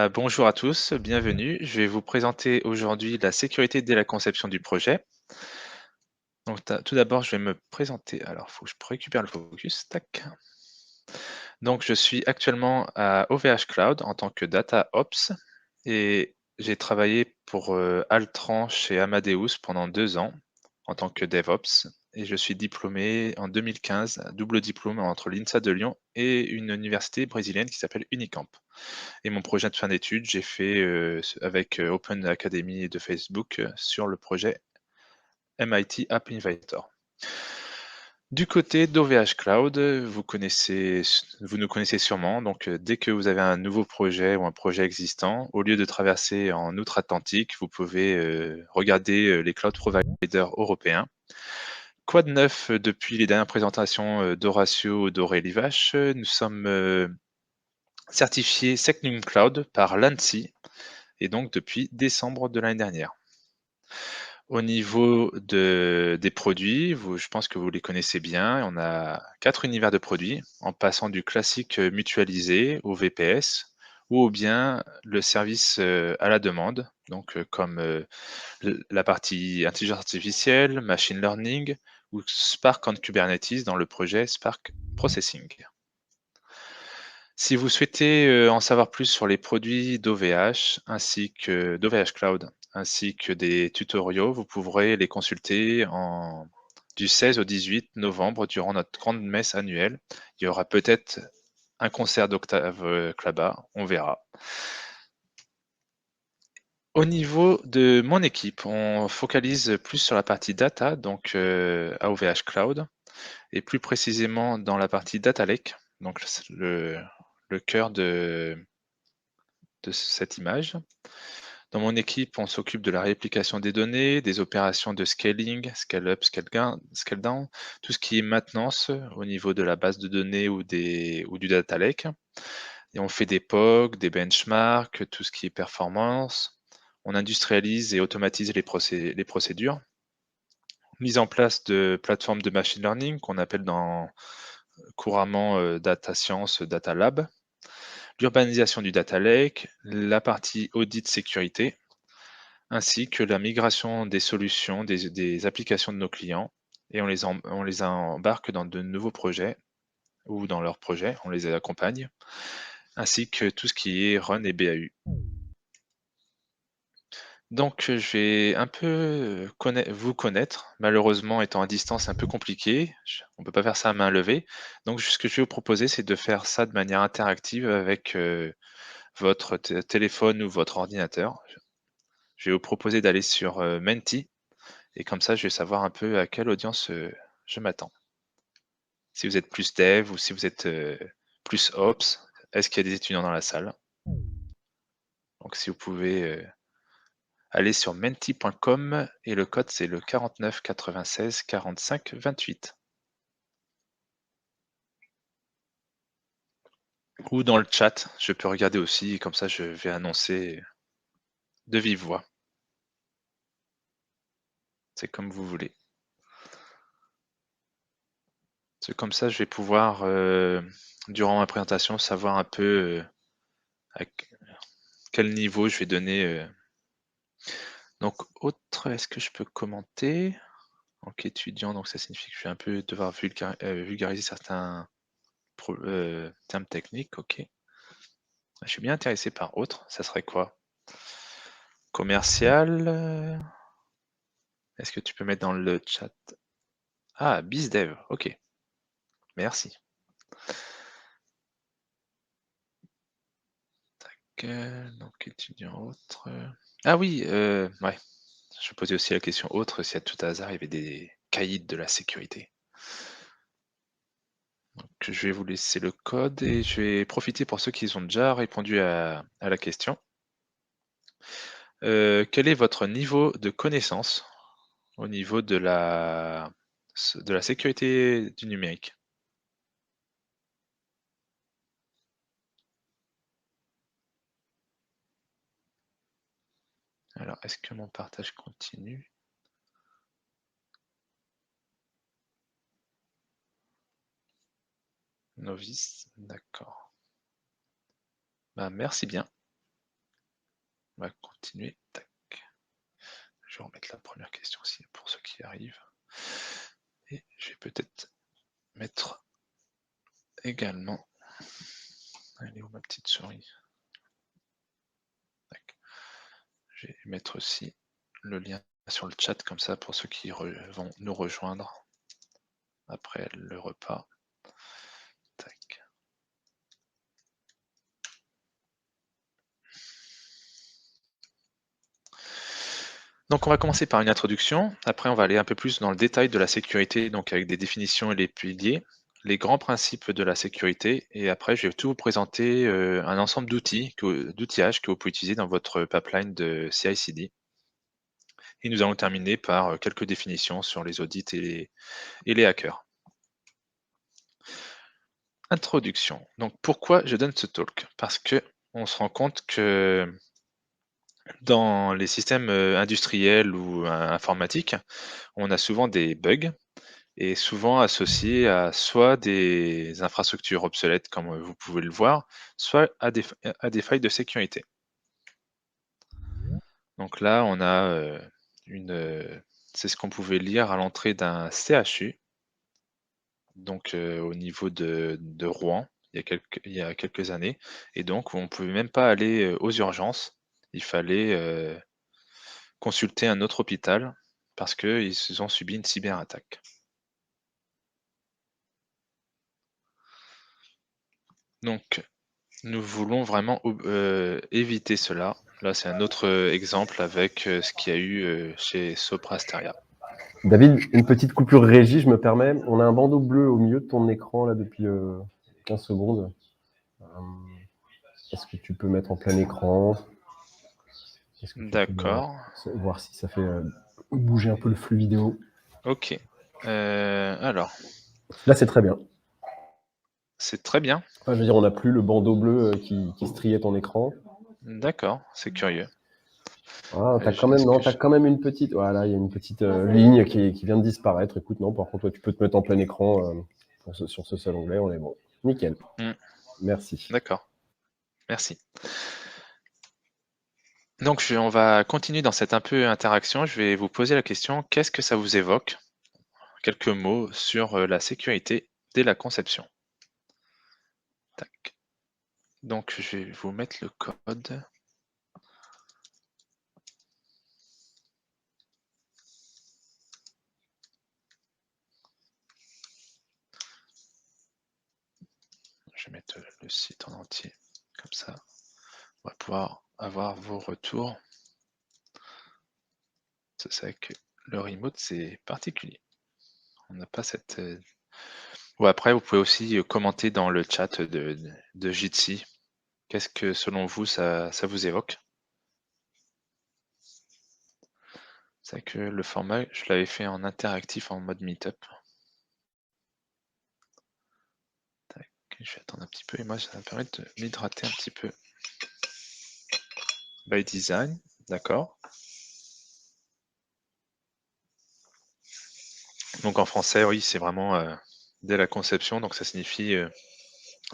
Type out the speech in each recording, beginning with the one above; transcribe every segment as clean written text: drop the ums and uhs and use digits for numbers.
Bonjour à tous, bienvenue. Je vais vous présenter aujourd'hui la sécurité dès la conception du projet. Donc, tout d'abord, je vais me présenter. Alors, il faut que je récupère le focus. Tac. Donc, je suis actuellement à OVH Cloud en tant que Data Ops et j'ai travaillé pour Altran chez Amadeus pendant 2 ans en tant que DevOps et je suis diplômé en 2015, double diplôme entre l'INSA de Lyon et une université brésilienne qui s'appelle Unicamp. Et mon projet de fin d'études, j'ai fait avec Open Academy de Facebook sur le projet MIT App Inventor. Du côté d'OVH Cloud, vous nous connaissez sûrement. Donc, dès que vous avez un nouveau projet ou un projet existant, au lieu de traverser en outre-Atlantique, vous pouvez regarder les cloud providers européens. Quoi de neuf depuis les dernières présentations d'Horacio ou d'Aurélie Vache? Nous sommes certifiés Secnum Cloud par l'ANSI et donc depuis décembre de l'année dernière. Au niveau des produits, je pense que vous les connaissez bien. On a 4 univers de produits, en passant du classique mutualisé au VPS, ou bien le service à la demande, donc comme la partie intelligence artificielle, machine learning, ou Spark on Kubernetes dans le projet Spark Processing. Si vous souhaitez en savoir plus sur les produits d'OVH ainsi que d'OVH Cloud, ainsi que des tutoriaux, vous pourrez les consulter du 16 au 18 novembre durant notre grande messe annuelle. Il y aura peut-être un concert d'Octave Klaba, on verra. Au niveau de mon équipe, on focalise plus sur la partie data, donc à OVH Cloud, et plus précisément dans la partie data lake, donc le cœur de cette image. Dans mon équipe, on s'occupe de la réplication des données, des opérations de scaling, scale up, scale down, tout ce qui est maintenance au niveau de la base de données ou du data lake. Et on fait des POC, des benchmarks, tout ce qui est performance. On industrialise et automatise les procédures. Mise en place de plateformes de machine learning qu'on appelle couramment data science, data lab. L'urbanisation du data lake, la partie audit sécurité, ainsi que la migration des solutions, des applications de nos clients, et on les embarque dans de nouveaux projets ou dans leurs projets, on les accompagne, ainsi que tout ce qui est run et BAU. Donc, je vais un peu vous connaître. Malheureusement, étant à distance, c'est un peu compliqué. On ne peut pas faire ça à main levée. Donc, ce que je vais vous proposer, c'est de faire ça de manière interactive avec votre téléphone ou votre ordinateur. Je vais vous proposer d'aller sur Menti et comme ça, je vais savoir un peu à quelle audience je m'attends. Si vous êtes plus dev ou si vous êtes plus ops, est-ce qu'il y a des étudiants dans la salle? Donc, si vous pouvez aller sur menti.com et le code c'est le 49 96 45 28. Ou dans le chat, je peux regarder aussi, comme ça je vais annoncer de vive voix. C'est comme vous voulez. C'est comme ça je vais pouvoir, durant ma présentation, savoir un peu à quel niveau je vais donner. Donc, autre, est-ce que je peux commenter? En tant qu'étudiant, donc ça signifie que je vais un peu devoir vulgariser certains termes techniques, ok. Je suis bien intéressé par autre, ça serait quoi? Commercial, est-ce que tu peux mettre dans le chat? Ah, BizDev, ok, merci. Tac, donc étudiant autre. Ah oui, ouais, je posais aussi la question autre, si à tout hasard il y avait des caïds de la sécurité. Donc je vais vous laisser le code et je vais profiter pour ceux qui ont déjà répondu à la question. Quel est votre niveau de connaissance au niveau de la sécurité du numérique? Alors, est-ce que mon partage continue? Novice, d'accord. Bah, merci bien. On va continuer. Tac. Je vais remettre la première question aussi pour ceux qui arrivent. Et je vais peut-être mettre également. Elle est où ma petite souris? Tac. Je vais mettre aussi le lien sur le chat comme ça pour ceux qui vont nous rejoindre après le repas. Tac. Donc on va commencer par une introduction, après on va aller un peu plus dans le détail de la sécurité, donc avec des définitions et les piliers, les grands principes de la sécurité, et après je vais tout vous présenter un ensemble d'outillages que vous pouvez utiliser dans votre pipeline de CI/CD. Et nous allons terminer par quelques définitions sur les audits et les hackers. Introduction. Donc pourquoi je donne ce talk? Parce que on se rend compte que dans les systèmes industriels ou informatiques, on a souvent des bugs et souvent associés à soit des infrastructures obsolètes, comme vous pouvez le voir, soit à des failles de sécurité. Donc là, on a c'est ce qu'on pouvait lire à l'entrée d'un CHU, donc au niveau de Rouen, il y a quelques années, et donc on ne pouvait même pas aller aux urgences. Il fallait consulter un autre hôpital parce qu'ils ont subi une cyberattaque. Donc, nous voulons vraiment éviter cela. Là, c'est un autre exemple avec ce qu'il y a eu chez Sopra Steria. David, une petite coupure régie, je me permets. On a un bandeau bleu au milieu de ton écran là depuis 15 secondes. Est-ce que tu peux mettre en plein écran? Est-ce que tu peux D'accord. voir si ça fait bouger un peu le flux vidéo? Ok. Alors, Là, c'est très bien. c'est très bien. Enfin, je veux dire, on n'a plus le bandeau bleu qui striait ton écran. D'accord, c'est curieux. Ah, t'as Est-ce que quand même une petite. Voilà, il y a une petite ligne qui vient de disparaître. Écoute, non, par contre, toi, tu peux te mettre en plein écran sur ce seul onglet. On est bon. Nickel. Merci. D'accord, merci. Donc, on va continuer dans cette un peu interaction. Je vais vous poser la question, qu'est-ce que ça vous évoque? Quelques mots sur la sécurité dès la conception. Tac. Donc, je vais vous mettre le code. Je vais mettre le site en entier, comme ça, on va pouvoir avoir vos retours. C'est vrai que le remote, c'est particulier. On n'a pas cette... Ou après, vous pouvez aussi commenter dans le chat de Jitsi. Qu'est-ce que, selon vous, ça vous évoque? C'est vrai que le format, je l'avais fait en interactif, en mode meetup. Je vais attendre un petit peu, et moi, ça va me permettre de m'hydrater un petit peu. By design, d'accord. Donc en français, oui, c'est vraiment dès la conception, donc ça signifie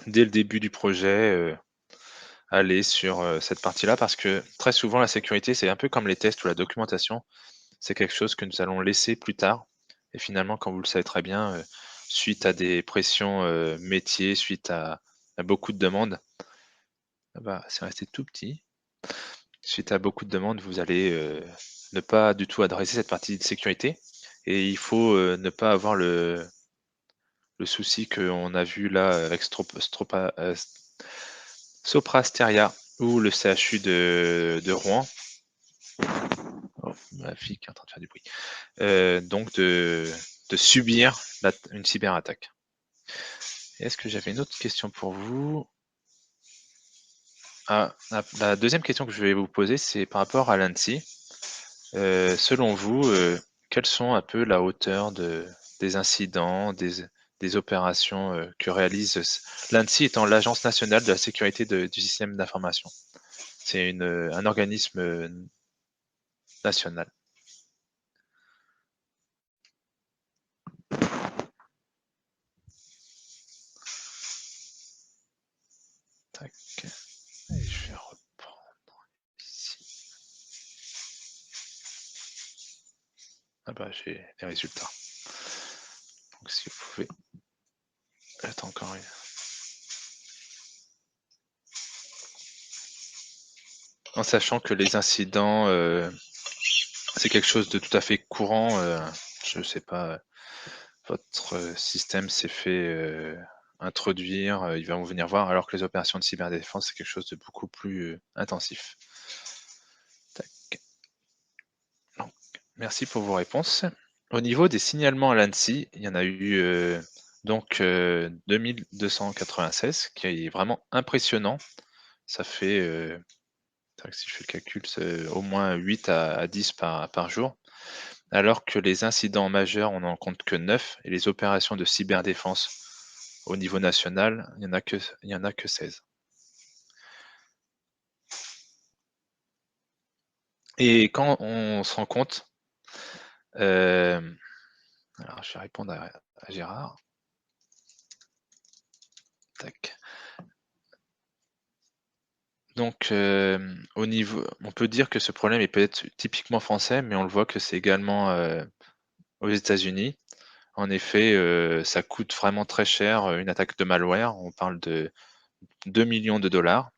dès le début du projet, aller sur cette partie-là, parce que très souvent la sécurité, c'est un peu comme les tests ou la documentation, c'est quelque chose que nous allons laisser plus tard. Et finalement, comme vous le savez très bien, suite à des pressions métiers, suite à beaucoup de demandes, ah bah, c'est resté tout petit. Suite à beaucoup de demandes, vous allez ne pas du tout adresser cette partie de sécurité. Et il faut ne pas avoir le souci qu'on a vu là avec Sopra Steria ou le CHU de Rouen. Oh, ma fille qui est en train de faire du bruit. Donc de subir une cyberattaque. Est-ce que j'avais une autre question pour vous? Ah, la deuxième question que je vais vous poser, c'est par rapport à l'ANSSI. Selon vous, quelles sont un peu la hauteur des incidents, des opérations que réalise l'ANSSI étant l'Agence nationale de la sécurité du système d'information. C'est un organisme national. Tac. Et je vais reprendre ici. Ah bah, j'ai les résultats. Donc si vous pouvez. Attends encore une. En sachant que les incidents, c'est quelque chose de tout à fait courant. Je sais pas, votre système s'est fait introduire, ils vont venir voir, alors que les opérations de cyberdéfense, c'est quelque chose de beaucoup plus intensif. Tac. Donc, merci pour vos réponses. Au niveau des signalements à l'ANSSI, il y en a eu donc 2296, qui est vraiment impressionnant. Ça fait, si je fais le calcul, c'est au moins 8 à 10 par jour. Alors que les incidents majeurs, on n'en compte que 9, et les opérations de cyberdéfense au niveau national, il y en a que 16. Et quand on se rend compte, alors je vais répondre à Gérard. Tac. Donc, au niveau, on peut dire que ce problème est peut-être typiquement français, mais on le voit que c'est également aux États-Unis. En effet, ça coûte vraiment très cher, une attaque de malware. On parle de 2 millions de dollars.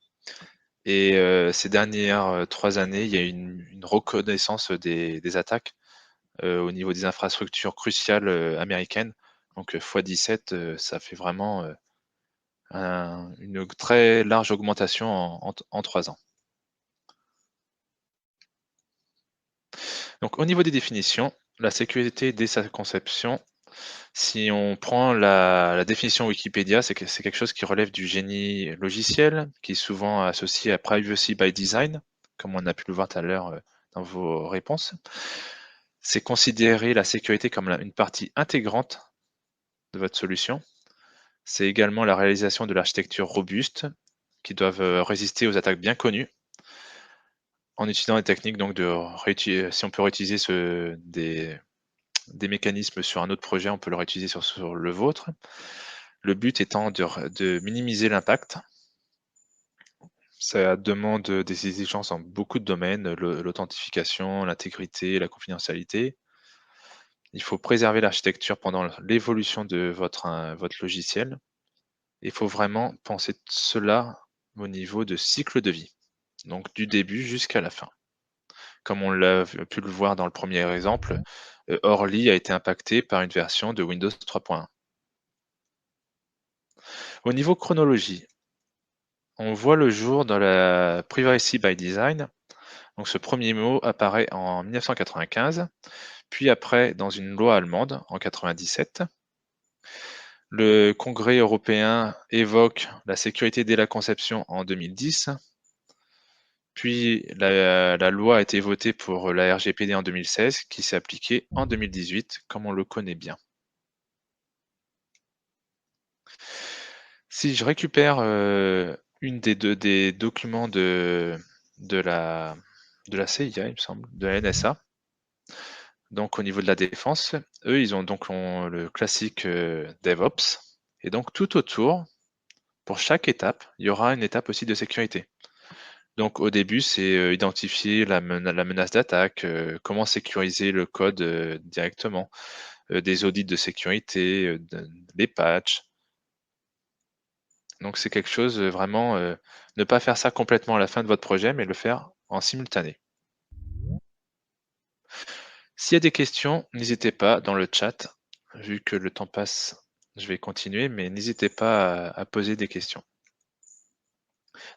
Et ces dernières 3 années, il y a une reconnaissance des attaques au niveau des infrastructures cruciales américaines. Donc x17, ça fait vraiment une très large augmentation en 3 ans. Donc au niveau des définitions, la sécurité dès sa conception, si on prend la définition Wikipédia, c'est quelque chose qui relève du génie logiciel, qui est souvent associé à privacy by design, comme on a pu le voir tout à l'heure dans vos réponses. C'est considérer la sécurité comme une partie intégrante de votre solution. C'est également la réalisation de l'architecture robuste qui doivent résister aux attaques bien connues en utilisant des techniques donc si on peut réutiliser des mécanismes sur un autre projet, on peut le réutiliser sur le vôtre. Le but étant de minimiser l'impact. Ça demande des exigences dans beaucoup de domaines, l'authentification, l'intégrité, la confidentialité. Il faut préserver l'architecture pendant l'évolution de votre logiciel. Il faut vraiment penser cela au niveau de cycle de vie, donc du début jusqu'à la fin. Comme on l'a pu le voir dans le premier exemple, Orly a été impacté par une version de Windows 3.1. Au niveau chronologie, on voit le jour dans la Privacy by Design. Donc ce premier mot apparaît en 1995, puis après dans une loi allemande en 97. Le Congrès européen évoque la sécurité dès la conception en 2010. Puis la loi a été votée pour la RGPD en 2016, qui s'est appliquée en 2018, comme on le connaît bien. Si je récupère une des documents de la CIA, il me semble, de la NSA, donc au niveau de la défense, eux, ils ont donc le classique DevOps. Et donc tout autour, pour chaque étape, il y aura une étape aussi de sécurité. Donc au début, c'est identifier la menace d'attaque, comment sécuriser le code directement, des audits de sécurité, des patchs. Donc c'est quelque chose vraiment, ne pas faire ça complètement à la fin de votre projet, mais le faire en simultané. S'il y a des questions, n'hésitez pas dans le chat. Vu que le temps passe, je vais continuer, mais n'hésitez pas à poser des questions.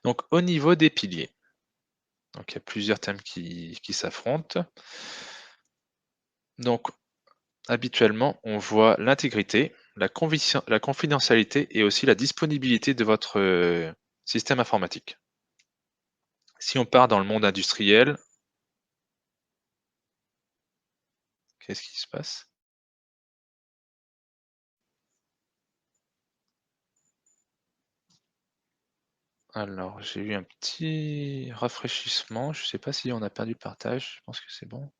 Donc au niveau des piliers, donc il y a plusieurs thèmes qui s'affrontent. Donc habituellement, on voit l'intégrité, la confidentialité et aussi la disponibilité de votre système informatique. Si on part dans le monde industriel, qu'est-ce qui se passe? Alors, j'ai eu un petit rafraîchissement. Je ne sais pas si on a perdu le partage. Je pense que c'est bon.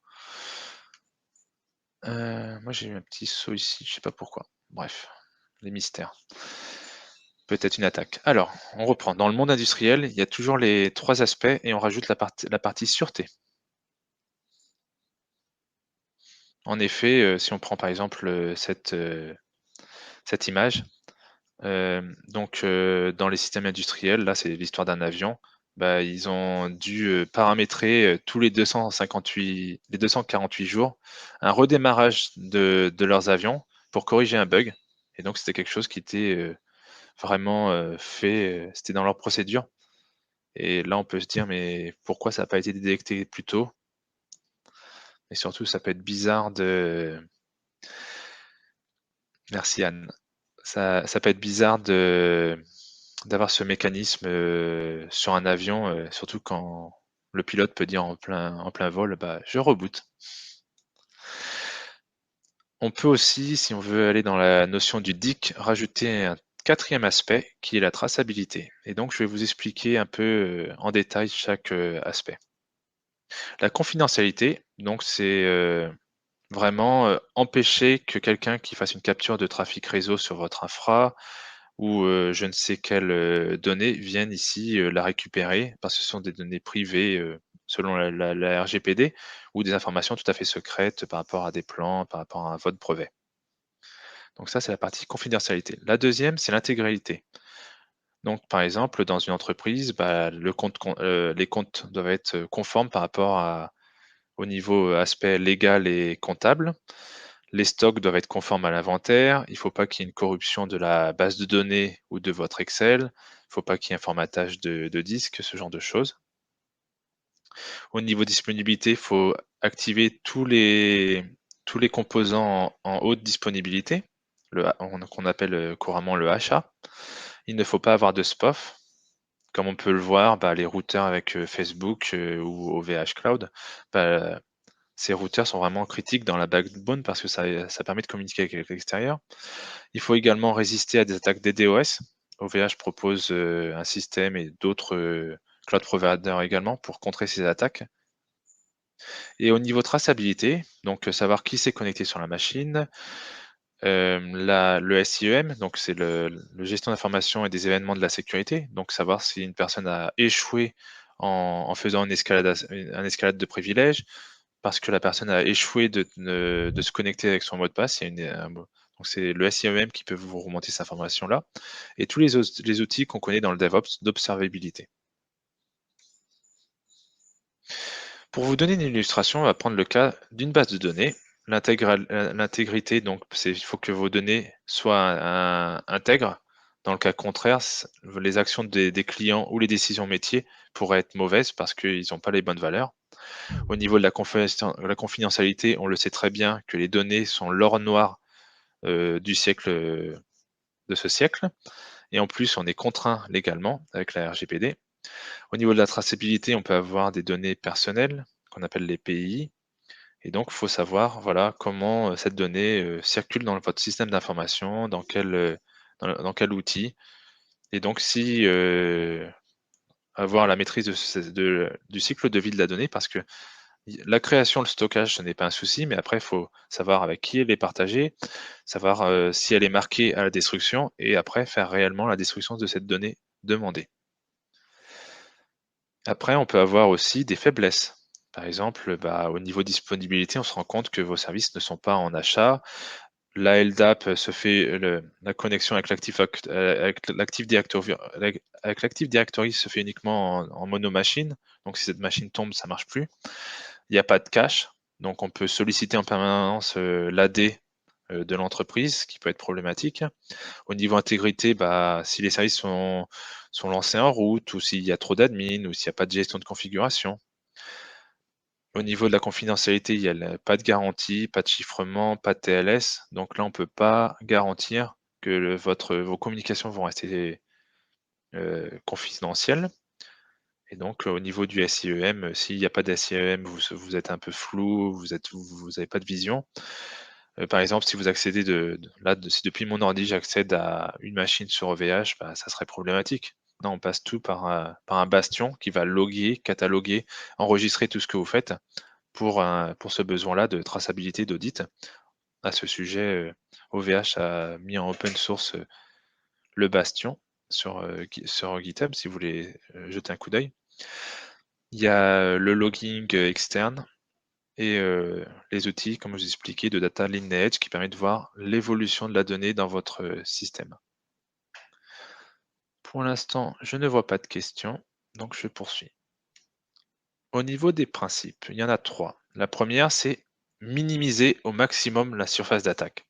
Moi, j'ai eu un petit saut ici. Je ne sais pas pourquoi. Bref, les mystères. Peut-être une attaque. Alors, on reprend. Dans le monde industriel, il y a toujours les 3 aspects et on rajoute la partie sûreté. En effet, si on prend par exemple cette image, donc dans les systèmes industriels, là c'est l'histoire d'un avion, bah, ils ont dû paramétrer tous les 248 jours un redémarrage de leurs avions pour corriger un bug. Et donc c'était quelque chose qui était vraiment fait, c'était dans leur procédure. Et là on peut se dire, mais pourquoi ça n'a pas été détecté plus tôt? Et surtout, ça peut être bizarre de. Merci Anne. Ça peut être bizarre d'avoir ce mécanisme sur un avion, surtout quand le pilote peut dire en plein vol, bah, je reboot. On peut aussi, si on veut aller dans la notion du DIC, rajouter un quatrième aspect qui est la traçabilité. Et donc, je vais vous expliquer un peu en détail chaque aspect. La confidentialité, donc c'est vraiment empêcher que quelqu'un qui fasse une capture de trafic réseau sur votre infra ou je ne sais quelle donnée vienne ici la récupérer parce que ce sont des données privées selon la RGPD ou des informations tout à fait secrètes par rapport à des plans, par rapport à votre brevet. Donc ça, c'est la partie confidentialité. La deuxième, c'est l'intégralité. Donc par exemple, dans une entreprise, bah, les comptes doivent être conformes par rapport au niveau aspect légal et comptable. Les stocks doivent être conformes à l'inventaire. Il ne faut pas qu'il y ait une corruption de la base de données ou de votre Excel. Il ne faut pas qu'il y ait un formatage de disque, ce genre de choses. Au niveau disponibilité, il faut activer tous les composants en haute disponibilité, qu'on appelle couramment le HA. Il ne faut pas avoir de SPOF. Comme on peut le voir, bah, les routeurs avec Facebook ou OVH Cloud, bah, ces routeurs sont vraiment critiques dans la backbone parce que ça permet de communiquer avec l'extérieur. Il faut également résister à des attaques DDoS. OVH propose un système et d'autres cloud providers également pour contrer ces attaques. Et au niveau traçabilité, donc savoir qui s'est connecté sur la machine, le SIEM, donc c'est le gestion d'information et des événements de la sécurité, donc savoir si une personne a échoué en faisant une escalade de privilèges, parce que la personne a échoué de se connecter avec son mot de passe. Donc c'est le SIEM qui peut vous remonter cette information-là. Et tous les outils qu'on connaît dans le DevOps d'observabilité. Pour vous donner une illustration, on va prendre le cas d'une base de données. L'intégrité, donc il faut que vos données soient intègres. Dans le cas contraire, les actions des clients ou les décisions métiers pourraient être mauvaises parce qu'ils n'ont pas les bonnes valeurs. Au niveau de la confidentialité, on le sait très bien que les données sont l'or noir du siècle, de ce siècle. Et en plus, on est contraint légalement avec la RGPD. Au niveau de la traçabilité, on peut avoir des données personnelles qu'on appelle les PII. Et donc, il faut savoir voilà, comment cette donnée circule dans votre système d'information, dans quel outil. Et donc, si avoir la maîtrise du cycle de vie de la donnée, parce que la création, le stockage, ce n'est pas un souci, mais après, il faut savoir avec qui elle est partagée, savoir si elle est marquée à la destruction, et après, faire réellement la destruction de cette donnée demandée. Après, on peut avoir aussi des faiblesses. Par exemple, bah, au niveau disponibilité, on se rend compte que vos services ne sont pas en achat. La LDAP se fait la connexion avec l'Active Directory, avec l'Active Directory se fait uniquement en mono-machine. Donc si cette machine tombe, ça marche plus. Il n'y a pas de cache. Donc on peut solliciter en permanence l'AD de l'entreprise, ce qui peut être problématique. Au niveau intégrité, bah, si les services sont lancés en route, ou s'il y a trop d'admin, ou s'il n'y a pas de gestion de configuration. Au niveau de la confidentialité, il n'y a pas de garantie, pas de chiffrement, pas de TLS. Donc là, on ne peut pas garantir que vos communications vont rester confidentielles. Et donc, au niveau du SIEM, s'il n'y a pas de SIEM, vous êtes un peu flou, vous n'avez pas de vision. Par exemple, si vous accédez si depuis mon ordi j'accède à une machine sur OVH, bah, ça serait problématique. Non, on passe tout par un bastion qui va loguer, cataloguer, enregistrer tout ce que vous faites pour ce besoin-là de traçabilité d'audit. À ce sujet, OVH a mis en open source le bastion sur GitHub, si vous voulez jeter un coup d'œil. Il y a le logging externe et les outils, comme je vous expliquais, de Data Lineage qui permet de voir l'évolution de la donnée dans votre système. Pour l'instant, je ne vois pas de questions, donc je poursuis. Au niveau des principes, il y en a 3. La première, c'est minimiser au maximum la surface d'attaque.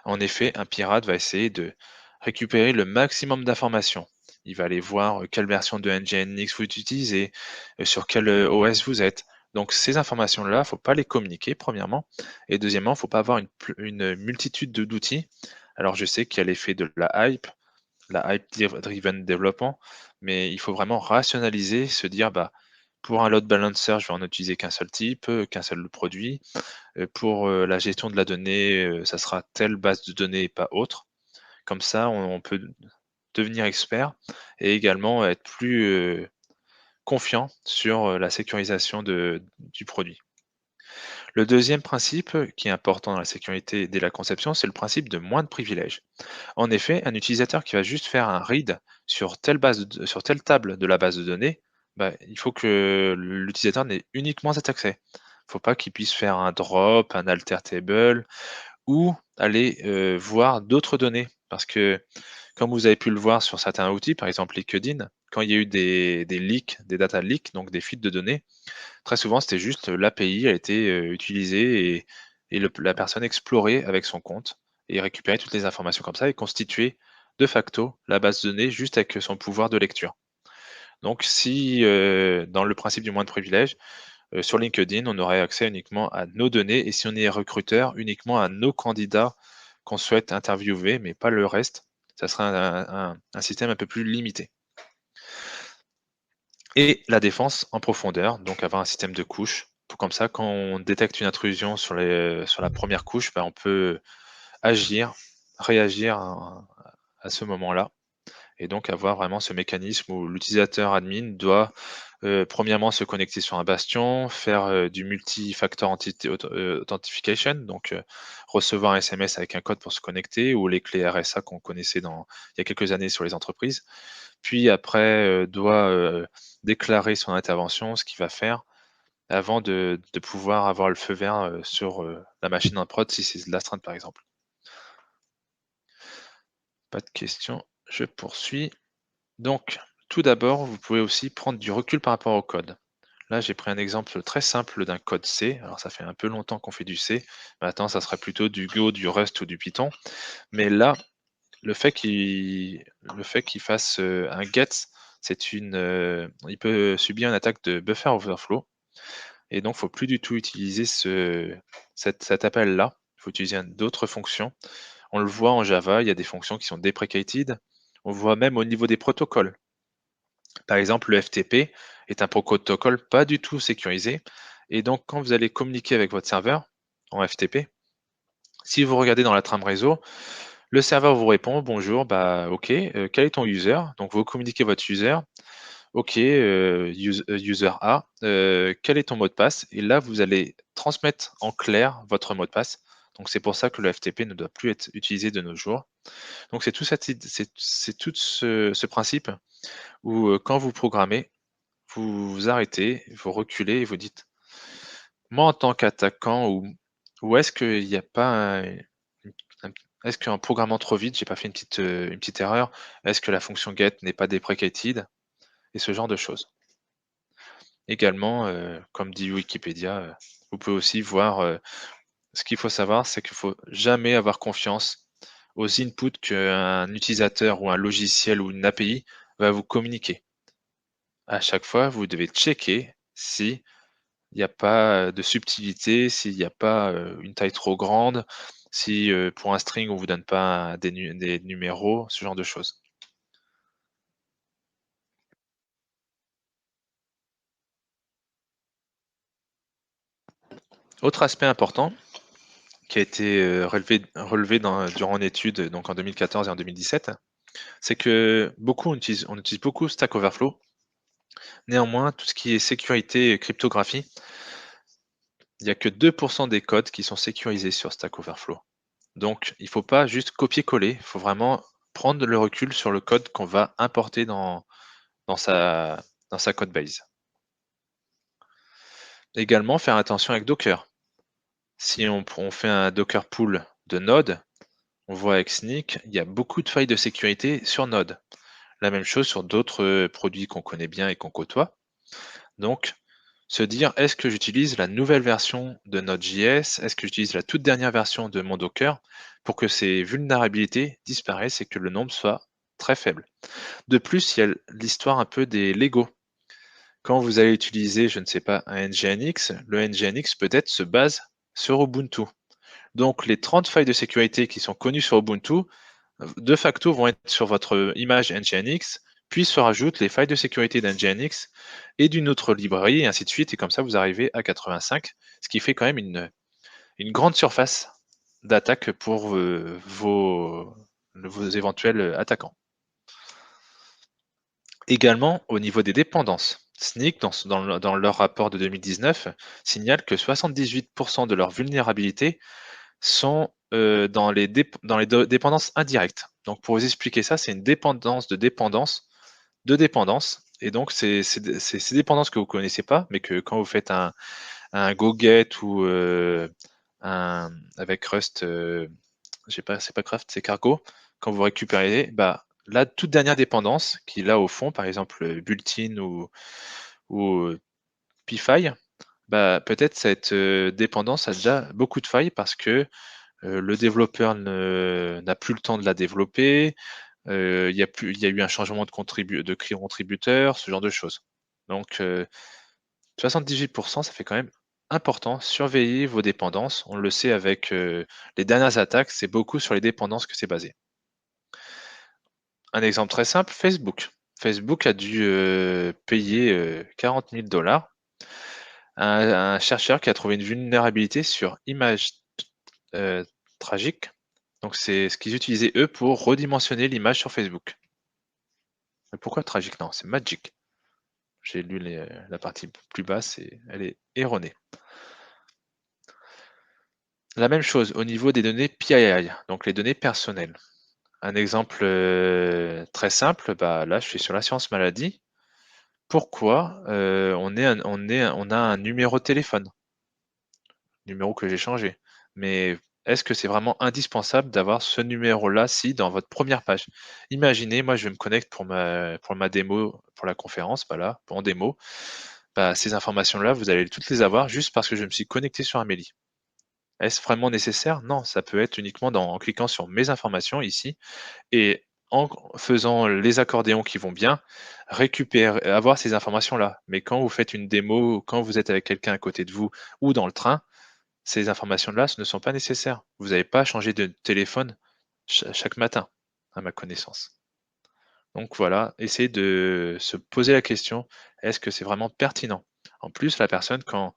En effet, un pirate va essayer de récupérer le maximum d'informations. Il va aller voir quelle version de Nginx vous utilisez, sur quel OS vous êtes. Donc ces informations-là, il ne faut pas les communiquer, premièrement. Et deuxièmement, il ne faut pas avoir une multitude d'outils. Alors je sais qu'il y a l'effet de la hype-driven development, mais il faut vraiment rationaliser, se dire, bah, pour un load balancer, je vais en utiliser qu'un seul type, qu'un seul produit. Pour la gestion de la donnée, ça sera telle base de données et pas autre. Comme ça, on peut devenir expert et également être plus confiant sur la sécurisation du produit. Le deuxième principe qui est important dans la sécurité dès la conception, c'est le principe de moins de privilèges. En effet, un utilisateur qui va juste faire un read sur sur telle table de la base de données, bah, il faut que l'utilisateur n'ait uniquement cet accès. Il ne faut pas qu'il puisse faire un drop, un alter table ou aller voir d'autres données. Parce que, comme vous avez pu le voir sur certains outils, par exemple LinkedIn, quand il y a eu des leaks, des data leaks, donc des fuites de données, très souvent c'était juste l'API a été utilisée et la personne explorait avec son compte et récupérait toutes les informations comme ça et constituait de facto la base de données juste avec son pouvoir de lecture. Donc si dans le principe du moins de privilèges, sur LinkedIn, on aurait accès uniquement à nos données et si on est recruteur, uniquement à nos candidats qu'on souhaite interviewer, mais pas le reste. Ça serait un système un peu plus limité. Et la défense en profondeur, donc avoir un système de couches. Comme ça, quand on détecte une intrusion sur la première couche, bah, on peut agir, réagir à ce moment-là. Et donc avoir vraiment ce mécanisme où l'utilisateur admin doit premièrement se connecter sur un bastion, faire du multi-factor authentication, donc recevoir un SMS avec un code pour se connecter, ou les clés RSA qu'on connaissait il y a quelques années sur les entreprises. Puis après, doit déclarer son intervention, ce qu'il va faire, avant de pouvoir avoir le feu vert sur la machine en prod si c'est de l'astreinte par exemple. Pas de questions, je poursuis. Donc, tout d'abord, vous pouvez aussi prendre du recul par rapport au code. Là, j'ai pris un exemple très simple d'un code C. Alors, ça fait un peu longtemps qu'on fait du C. Maintenant, ça serait plutôt du Go, du Rust ou du Python. Mais là, le fait qu'il fasse un get, il peut subir une attaque de buffer overflow. Et donc, il ne faut plus du tout utiliser cet appel-là. Il faut utiliser d'autres fonctions. On le voit en Java, il y a des fonctions qui sont deprecated. On voit même au niveau des protocoles. Par exemple, le FTP est un protocole pas du tout sécurisé. Et donc, quand vous allez communiquer avec votre serveur en FTP, si vous regardez dans la trame réseau, le serveur vous répond: «Bonjour, bah, OK, quel est ton user?» Donc vous communiquez votre user. OK, user A, quel est ton mot de passe? Et là, vous allez transmettre en clair votre mot de passe. Donc c'est pour ça que le FTP ne doit plus être utilisé de nos jours. Donc c'est tout ce principe où, quand vous programmez, vous vous arrêtez, vous reculez et vous dites: «Moi, en tant qu'attaquant, ou est-ce qu'il n'y a pas un est-ce qu'en programmant trop vite, j'ai pas fait une petite erreur? Est-ce que la fonction get n'est pas deprecated?» Et ce genre de choses. Également, comme dit Wikipédia, vous pouvez aussi voir, ce qu'il faut savoir, c'est qu'il faut jamais avoir confiance aux inputs qu'un utilisateur ou un logiciel ou une API va vous communiquer. À chaque fois, vous devez checker s'il n'y a pas de subtilité, s'il n'y a pas, une taille trop grande, si, pour un string, on vous donne pas des numéros, ce genre de choses. Autre aspect important qui a été, relevé durant une étude, donc en 2014 et en 2017, c'est que on utilise beaucoup Stack Overflow. Néanmoins, tout ce qui est sécurité et cryptographie, il n'y a que 2 des codes qui sont sécurisés sur Stack Overflow. Donc il ne faut pas juste copier-coller, il faut vraiment prendre le recul sur le code qu'on va importer dans sa code base. Également, faire attention avec Docker. Si on fait un Docker pool de Node, on voit avec Snyk, il y a beaucoup de failles de sécurité sur Node. La même chose sur d'autres produits qu'on connaît bien et qu'on côtoie. Donc, se dire, est-ce que j'utilise la nouvelle version de Node.js? Est-ce que j'utilise la toute dernière version de mon Docker pour que ces vulnérabilités disparaissent et que le nombre soit très faible? De plus, il y a l'histoire un peu des Lego. Quand vous allez utiliser, je ne sais pas, un NGINX, le NGINX peut-être se base sur Ubuntu. Donc les 30 failles de sécurité qui sont connues sur Ubuntu, de facto vont être sur votre image NGINX, puis se rajoutent les failles de sécurité d'NGINX et d'une autre librairie, et ainsi de suite, et comme ça vous arrivez à 85, ce qui fait quand même une grande surface d'attaque pour vos éventuels attaquants. Également, au niveau des dépendances, Snyk, dans leur rapport de 2019, signale que 78% de leurs vulnérabilités sont dépendances indirectes. Donc, pour vous expliquer ça, c'est une dépendance de dépendance de dépendance. Et donc, c'est ces dépendances que vous ne connaissez pas, mais que quand vous faites un go-get ou avec Rust, je sais pas, c'est pas Craft, c'est Cargo, quand vous récupérez, bah, la toute dernière dépendance, qui est là au fond, par exemple Bulletin ou PyFile, bah, peut-être cette dépendance a déjà beaucoup de failles parce que le développeur n'a plus le temps de la développer, il y a eu un changement de contributeur, ce genre de choses. Donc 78%, ça fait quand même important. Surveillez vos dépendances. On le sait avec les dernières attaques, c'est beaucoup sur les dépendances que c'est basé. Un exemple très simple, Facebook. Facebook a dû payer 40 000 $ à un chercheur qui a trouvé une vulnérabilité sur image tragique. Donc c'est ce qu'ils utilisaient eux pour redimensionner l'image sur Facebook. Mais pourquoi tragique? Non, c'est Magic. J'ai lu la partie plus basse et elle est erronée. La même chose au niveau des données PII, donc les données personnelles. Un exemple très simple, bah, là je suis sur l'assurance maladie. Pourquoi on a un numéro de téléphone, numéro que j'ai changé. Mais est-ce que c'est vraiment indispensable d'avoir ce numéro-là si dans votre première page? Imaginez, moi je me connecte pour ma démo, pour la conférence, voilà, en démo. Bah, ces informations-là, vous allez toutes les avoir juste parce que je me suis connecté sur Amélie. Est-ce vraiment nécessaire? Non, ça peut être uniquement en cliquant sur mes informations ici et en faisant les accordéons qui vont bien, avoir ces informations-là. Mais quand vous faites une démo, quand vous êtes avec quelqu'un à côté de vous ou dans le train, ces informations-là, ce ne sont pas nécessaires. Vous n'avez pas à changer de téléphone chaque matin, à ma connaissance. Donc voilà, essayez de se poser la question, est-ce que c'est vraiment pertinent? En plus, la personne, quand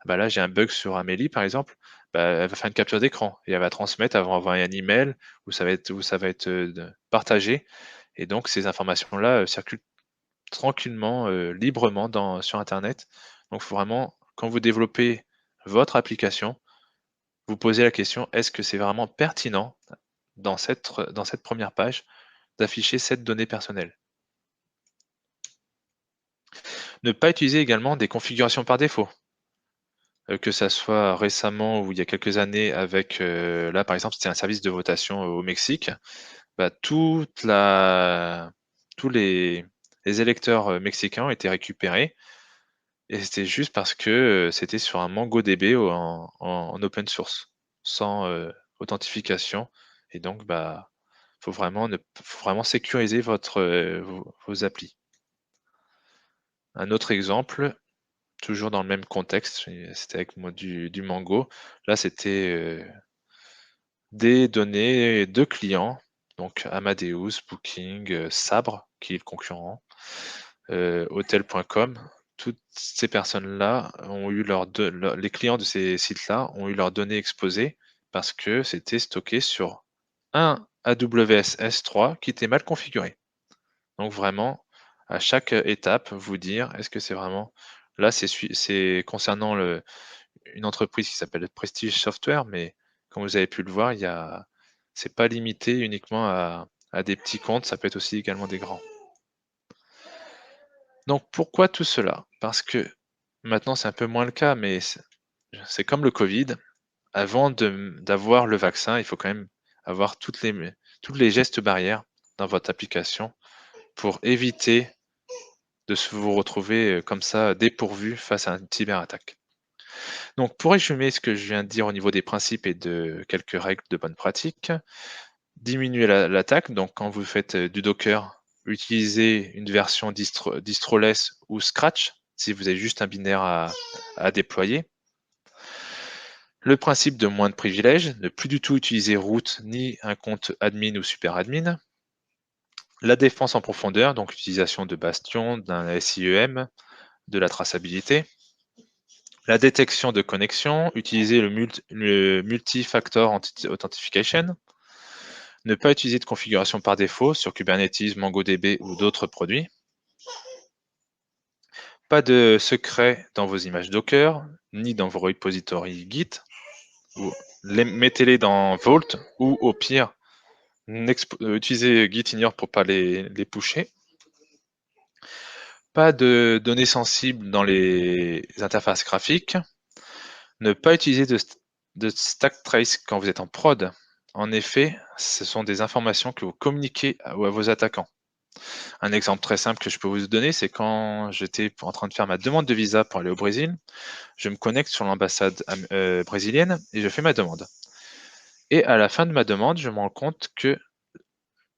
bah là j'ai un bug sur Amélie, par exemple, bah, elle va faire une capture d'écran et elle va transmettre, elle va envoyer un email où ça va être partagé. Et donc ces informations-là circulent tranquillement, librement sur Internet. Donc faut vraiment, quand vous développez votre application, vous posez la question, est-ce que c'est vraiment pertinent dans cette première page d'afficher cette donnée personnelle? Ne pas utiliser également des configurations par défaut, que ça soit récemment ou il y a quelques années avec, là par exemple c'était un service de votation au Mexique, bah, tous les électeurs, mexicains ont été récupérés et c'était juste parce que, c'était sur un MongoDB en open source, sans, authentification et donc bah, faut vraiment sécuriser vos applis. Un autre exemple, toujours dans le même contexte, c'était avec moi du Mango. Là, c'était, des données de clients, donc Amadeus, Booking, Sabre, qui est le concurrent, Hotels.com. Toutes ces personnes-là ont eu les clients de ces sites-là ont eu leurs données exposées parce que c'était stocké sur un AWS S3 qui était mal configuré. Donc vraiment, à chaque étape, vous dire: «Est-ce que c'est vraiment» là, c'est concernant une entreprise qui s'appelle Prestige Software, mais comme vous avez pu le voir, c'est pas limité uniquement à des petits comptes, ça peut être aussi également des grands. Donc pourquoi tout cela? Parce que maintenant c'est un peu moins le cas, mais c'est comme le Covid, avant d'avoir le vaccin, il faut quand même avoir tous les gestes barrières dans votre application pour éviter de vous retrouver comme ça dépourvu face à une cyberattaque. Donc, pour résumer ce que je viens de dire au niveau des principes et de quelques règles de bonne pratique, diminuer l'attaque. Donc, quand vous faites du Docker, utilisez une version distroless ou Scratch si vous avez juste un binaire à déployer. Le principe de moins de privilèges, ne plus du tout utiliser root ni un compte admin ou super admin. La défense en profondeur, donc l'utilisation de Bastion, d'un SIEM, de la traçabilité. La détection de connexion, utiliser le multi-factor authentication. Ne pas utiliser de configuration par défaut sur Kubernetes, MongoDB ou d'autres produits. Pas de secret dans vos images Docker, ni dans vos repositories Git. Mettez-les dans Vault ou au pire, utilisez Gitignore pour ne pas les pusher. Pas de données sensibles dans les interfaces graphiques. Ne pas utiliser de stack trace quand vous êtes en prod. En effet, ce sont des informations que vous communiquez à vos attaquants. Un exemple très simple que je peux vous donner, c'est quand j'étais en train de faire ma demande de visa pour aller au Brésil, je me connecte sur l'ambassade brésilienne et je fais ma demande. Et à la fin de ma demande, je me rends compte que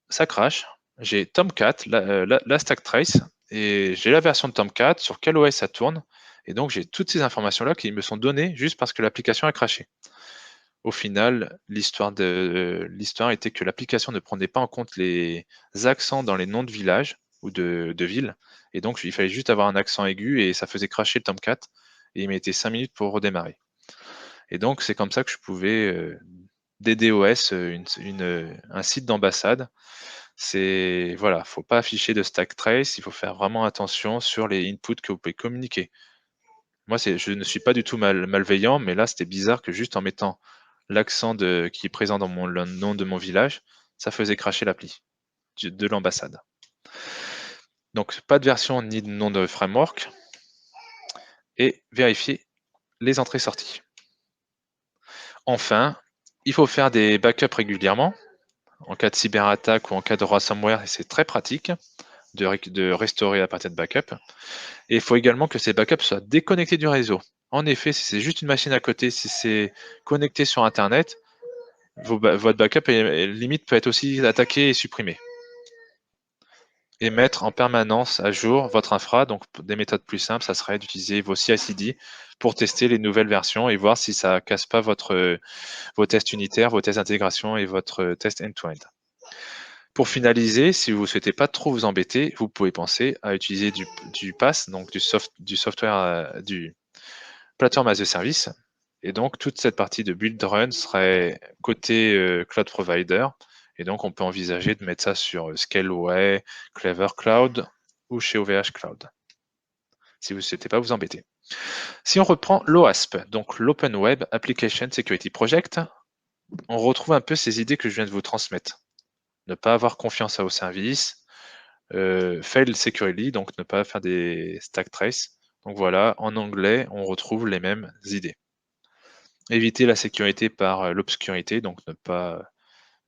ça crache. J'ai Tomcat, la stack trace, et j'ai la version de Tomcat, sur quel OS ça tourne, et donc j'ai toutes ces informations-là qui me sont données juste parce que l'application a craché. Au final, l'histoire était que l'application ne prenait pas en compte les accents dans les noms de villages ou de villes, et donc il fallait juste avoir un accent aigu et ça faisait cracher le Tomcat, et il mettait 5 minutes pour redémarrer. Et donc c'est comme ça que je pouvais DDoS un site d'ambassade. C'est voilà, faut pas afficher de stack trace, il faut faire vraiment attention sur les inputs que vous pouvez communiquer. Moi, je ne suis pas du tout malveillant, mais là, c'était bizarre que juste en mettant l'accent qui est présent dans le nom de mon village, ça faisait cracher l'appli de l'ambassade. Donc, pas de version ni de nom de framework. Et vérifier les entrées-sorties. Enfin, il faut faire des backups régulièrement. En cas de cyberattaque ou en cas de ransomware, c'est très pratique de restaurer à partir de backup. Et il faut également que ces backups soient déconnectés du réseau. En effet, si c'est juste une machine à côté, si c'est connecté sur Internet, votre backup limite peut être aussi attaqué et supprimé. Et mettre en permanence à jour votre infra. Donc, des méthodes plus simples, ça serait d'utiliser vos CI/CD pour tester les nouvelles versions et voir si ça ne casse pas vos tests unitaires, vos tests d'intégration et votre test end-to-end. Pour finaliser, si vous ne souhaitez pas trop vous embêter, vous pouvez penser à utiliser du PaaS, donc du software, du Platform as a Service. Et donc, toute cette partie de build run serait côté cloud provider. Et donc, on peut envisager de mettre ça sur Scaleway, Clever Cloud ou chez OVH Cloud, si vous ne souhaitez pas vous embêter. Si on reprend l'OASP, donc l'Open Web Application Security Project, on retrouve un peu ces idées que je viens de vous transmettre. Ne pas avoir confiance à vos services, fail securely, donc ne pas faire des stack trace. Donc voilà, en anglais, on retrouve les mêmes idées. Éviter la sécurité par l'obscurité, donc ne pas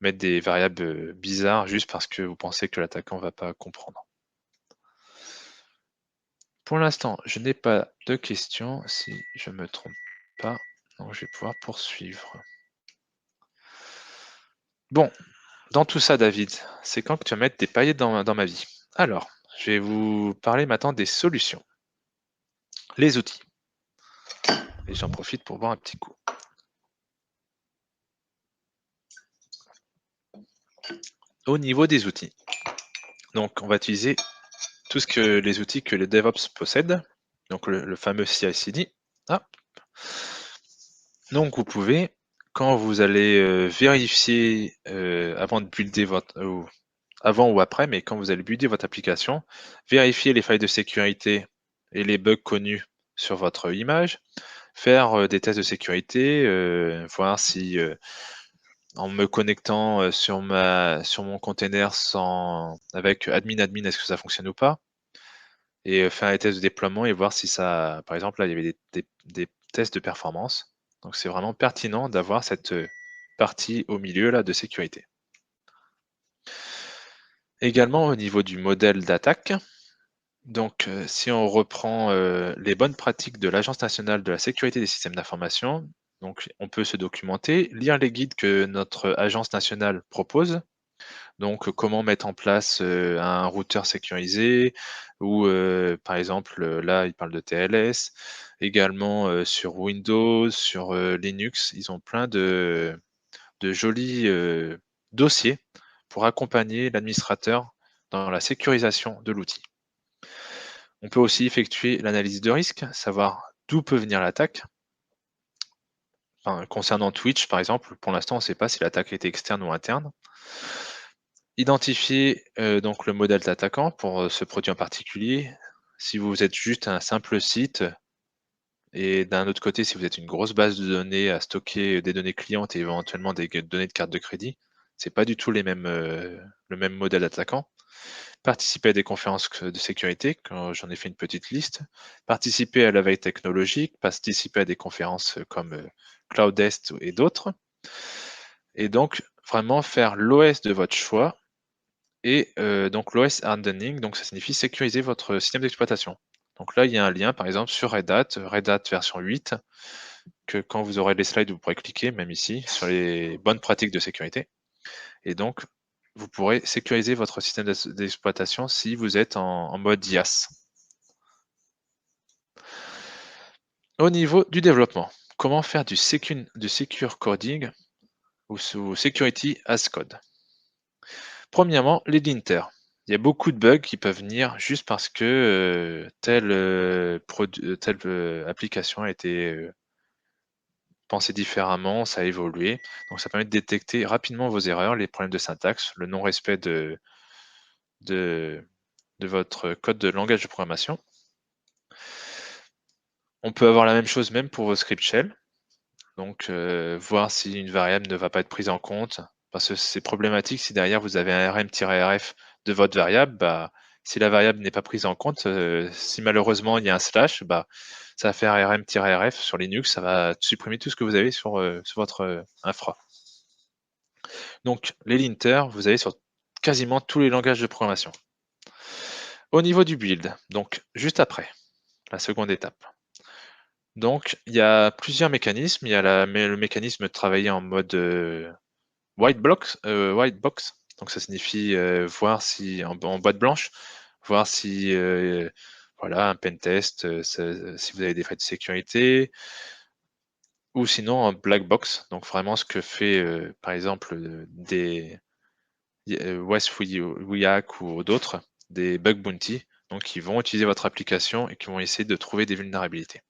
mettre des variables bizarres juste parce que vous pensez que l'attaquant ne va pas comprendre. Pour l'instant, je n'ai pas de questions, si je ne me trompe pas, donc je vais pouvoir poursuivre. Bon, dans tout ça, David, c'est quand que tu vas mettre des paillettes dans ma vie? Alors, je vais vous parler maintenant des solutions. Les outils. Et j'en profite pour boire un petit coup. Au niveau des outils, donc on va utiliser tout ce que les outils que les DevOps possèdent, donc le fameux CI/CD. Ah. Donc vous pouvez, quand vous allez vérifier avant de builder avant ou après, mais quand vous allez builder votre application, vérifier les failles de sécurité et les bugs connus sur votre image, faire des tests de sécurité, voir si en me connectant sur mon container avec admin, est-ce que ça fonctionne ou pas, et faire les tests de déploiement et voir si ça, par exemple, là, il y avait des tests de performance. Donc c'est vraiment pertinent d'avoir cette partie au milieu là de sécurité. Également au niveau du modèle d'attaque, donc si on reprend les bonnes pratiques de l'Agence nationale de la sécurité des systèmes d'information, donc on peut se documenter, lire les guides que notre agence nationale propose. Donc, comment mettre en place un routeur sécurisé ou par exemple, là, il parle de TLS. Également sur Windows, sur Linux, ils ont plein de jolis dossiers pour accompagner l'administrateur dans la sécurisation de l'outil. On peut aussi effectuer l'analyse de risque, savoir d'où peut venir l'attaque. Enfin, concernant Twitch, par exemple, pour l'instant, on ne sait pas si l'attaque était externe ou interne. Identifier donc le modèle d'attaquant pour ce produit en particulier. Si vous êtes juste un simple site et d'un autre côté, si vous êtes une grosse base de données à stocker des données clientes et éventuellement des données de carte de crédit, c'est pas du tout le même modèle d'attaquant. Participer à des conférences de sécurité, quand j'en ai fait une petite liste. Participer à la veille technologique, participer à des conférences comme Cloudest et d'autres. Et donc, vraiment faire l'OS de votre choix. Et donc l'OS hardening, donc ça signifie sécuriser votre système d'exploitation. Donc là, il y a un lien, par exemple, sur Red Hat version 8, que quand vous aurez les slides, vous pourrez cliquer, même ici, sur les bonnes pratiques de sécurité. Et donc, vous pourrez sécuriser votre système d'exploitation si vous êtes en mode IaaS. Au niveau du développement, comment faire du secure coding ou security as code? Premièrement, les linters. Il y a beaucoup de bugs qui peuvent venir juste parce que telle application a été pensée différemment, ça a évolué. Donc ça permet de détecter rapidement vos erreurs, les problèmes de syntaxe, le non-respect de votre code de langage de programmation. On peut avoir la même chose même pour vos scripts shell. Donc voir si une variable ne va pas être prise en compte, parce que c'est problématique si derrière vous avez un rm-rf de votre variable, bah, si la variable n'est pas prise en compte, si malheureusement il y a un slash, bah, ça va faire rm-rf sur Linux, ça va supprimer tout ce que vous avez sur votre infra. Donc les linters, vous avez sur quasiment tous les langages de programmation. Au niveau du build, donc juste après, la seconde étape. Donc il y a plusieurs mécanismes. Il y a le mécanisme de travailler en mode white box. Donc ça signifie voir si en boîte blanche, voir si voilà un pen test, si vous avez des failles de sécurité, ou sinon en black box. Donc vraiment ce que fait par exemple des West-Wiac ou d'autres, des bug bounty, donc qui vont utiliser votre application et qui vont essayer de trouver des vulnérabilités.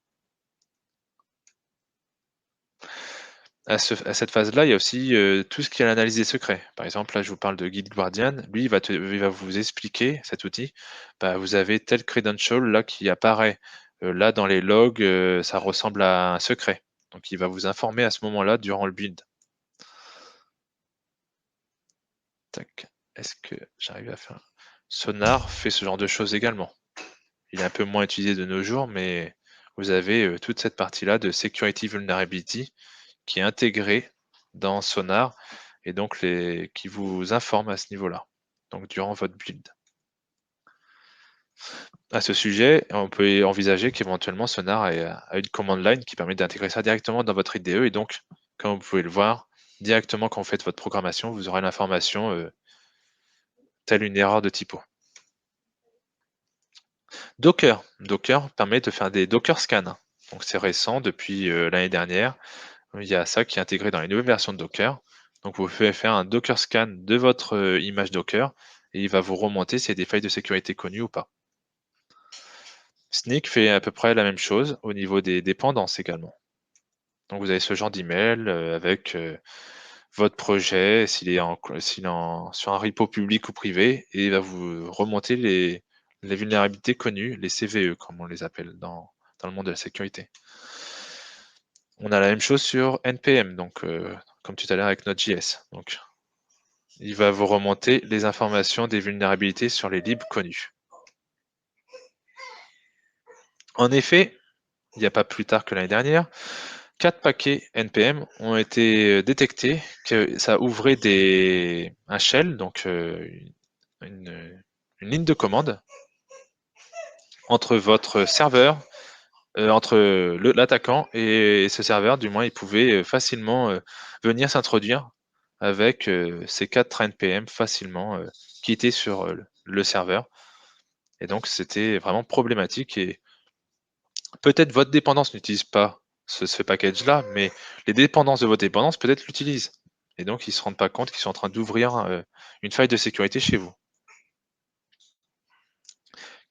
À cette phase-là, il y a aussi tout ce qui est l'analyse des secrets. Par exemple, là, je vous parle de Guide Guardian. Lui, il va vous expliquer, cet outil, bah, vous avez tel credential là qui apparaît. Là, dans les logs, ça ressemble à un secret. Donc, il va vous informer à ce moment-là durant le build. Tac. Est-ce que j'arrive à faire... Sonar fait ce genre de choses également. Il est un peu moins utilisé de nos jours, mais vous avez toute cette partie-là de Security Vulnerability qui est intégrée dans Sonar et donc qui vous informe à ce niveau-là, donc durant votre build. À ce sujet, on peut envisager qu'éventuellement Sonar a une command line qui permet d'intégrer ça directement dans votre IDE et donc, comme vous pouvez le voir, directement quand vous faites votre programmation, vous aurez l'information telle une erreur de typo. Docker. Docker permet de faire des Docker scans. Donc c'est récent, depuis l'année dernière. Il y a ça qui est intégré dans les nouvelles versions de Docker. Donc vous pouvez faire un Docker scan de votre image Docker et il va vous remonter s'il y a des failles de sécurité connues ou pas. Snyk fait à peu près la même chose au niveau des dépendances également. Donc vous avez ce genre d'email avec votre projet, s'il est sur un repo public ou privé, et il va vous remonter les vulnérabilités connues, les CVE comme on les appelle dans le monde de la sécurité. On a la même chose sur NPM, donc comme tout à l'heure avec Node.js. Donc, il va vous remonter les informations des vulnérabilités sur les libs connus. En effet, il n'y a pas plus tard que l'année dernière, 4 paquets NPM ont été détectés, que ça ouvrait un shell, donc une ligne de commande entre votre serveur, entre l'attaquant et ce serveur. Du moins, il pouvait facilement venir s'introduire avec ces 4 NPM facilement qui étaient sur le serveur. Et donc, c'était vraiment problématique. Et peut-être votre dépendance n'utilise pas ce package-là, mais les dépendances de votre dépendance peut-être l'utilisent. Et donc, ils ne se rendent pas compte qu'ils sont en train d'ouvrir une faille de sécurité chez vous.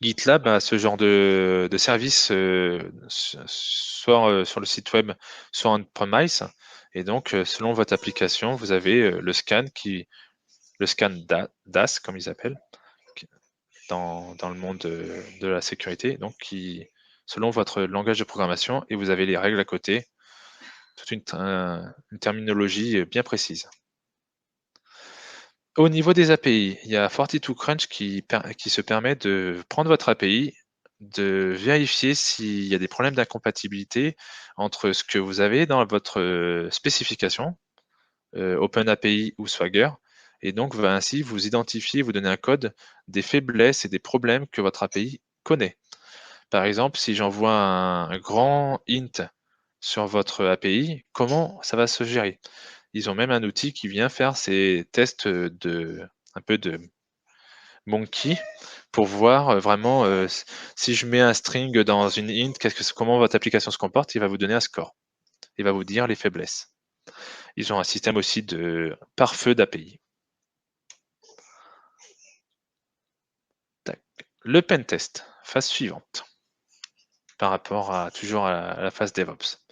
GitLab a ce genre de service, soit sur le site web, soit on-premise. Et donc, selon votre application, vous avez le scan DAS, comme ils appellent, dans le monde de la sécurité, donc qui, selon votre langage de programmation, et vous avez les règles à côté, toute une terminologie bien précise. Au niveau des API, il y a Forti2Crunch qui se permet de prendre votre API, de vérifier s'il y a des problèmes d'incompatibilité entre ce que vous avez dans votre spécification, OpenAPI ou Swagger, et donc va ainsi vous identifier, vous donner un code des faiblesses et des problèmes que votre API connaît. Par exemple, si j'envoie un grand int sur votre API, comment ça va se gérer? Ils ont même un outil qui vient faire ces tests un peu de monkey pour voir vraiment si je mets un string dans une int, comment votre application se comporte, il va vous donner un score. Il va vous dire les faiblesses. Ils ont un système aussi de pare-feu d'API. Le pentest, phase suivante, par rapport toujours à la phase DevOps.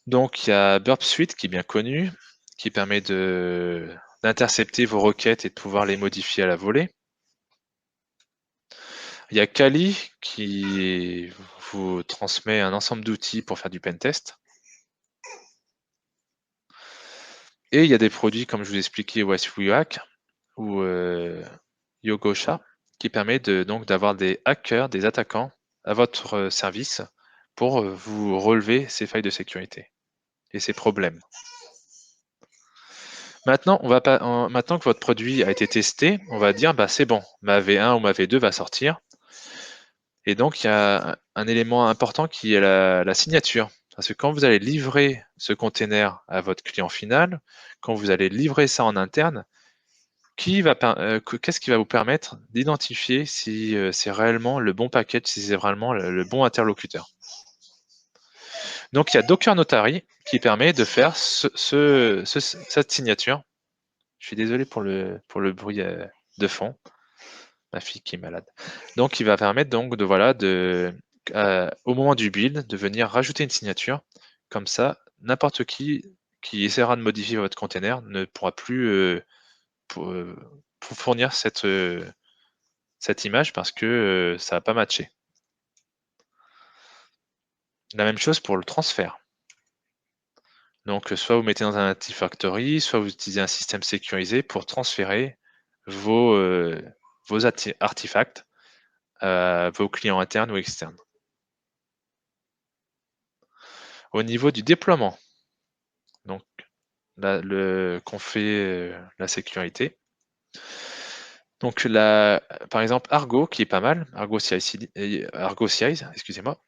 Donc, il y a Burp Suite qui est bien connu, qui permet d'intercepter vos requêtes et de pouvoir les modifier à la volée. Il y a Kali qui vous transmet un ensemble d'outils pour faire du pentest. Et il y a des produits, comme je vous ai expliqué, WSWhack ou Yogosha, qui permet donc d'avoir des hackers, des attaquants à votre service pour vous relever ces failles de sécurité et ces problèmes. Maintenant, maintenant que votre produit a été testé, on va dire, bah, c'est bon, ma V1 ou ma V2 va sortir. Et donc, il y a un élément important qui est la signature. Parce que quand vous allez livrer ce container à votre client final, quand vous allez livrer ça en interne, qu'est-ce qui va vous permettre d'identifier si c'est réellement le bon package, si c'est vraiment le bon interlocuteur? Donc, il y a Docker Notary qui permet de faire cette signature. Je suis désolé pour le bruit de fond. Ma fille qui est malade. Donc, il va permettre donc au moment du build, de venir rajouter une signature. Comme ça, n'importe qui essaiera de modifier votre container ne pourra plus pour fournir cette image parce que ça n'a pas matché. La même chose pour le transfert. Donc, soit vous mettez dans un Antifactory, soit vous utilisez un système sécurisé pour transférer vos artefacts à vos clients internes ou externes. Au niveau du déploiement, donc qu'on fait la sécurité. Donc par exemple Argo qui est pas mal, Argo CI, excusez-moi,